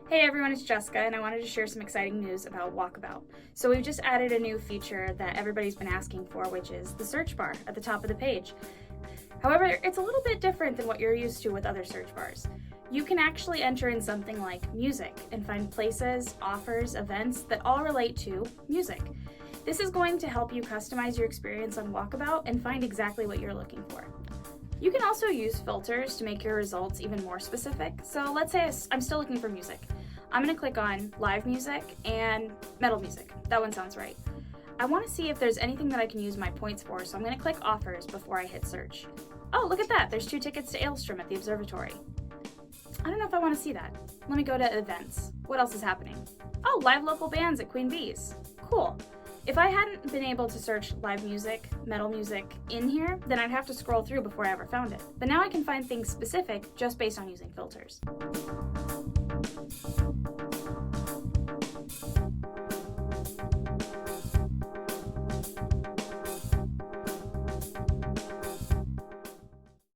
Hey everyone, it's Jessica, and I wanted to share some exciting news about Walkabout. So we've just added a new feature that everybody's been asking for, which is the search bar at the top of the page. However, it's a little bit different than what you're used to with other search bars. You can actually enter in something like music and find places, offers, events that all relate to music. This is going to help you customize your experience on Walkabout and find exactly what you're looking for. You can also use filters to make your results even more specific. So let's say I'm still looking for music. I'm going to click on live music and metal music. That one sounds right. I want to see if there's anything that I can use my points for, so I'm going to click offers before I hit search. Oh, look at that. There's 2 tickets to Aylstrom at the observatory. I don't know if I want to see that. Let me go to events. What else is happening? Oh, live local bands at Queen Bee's. Cool. If I hadn't been able to search live music, metal music in here, then I'd have to scroll through before I ever found it. But now I can find things specific just based on using filters.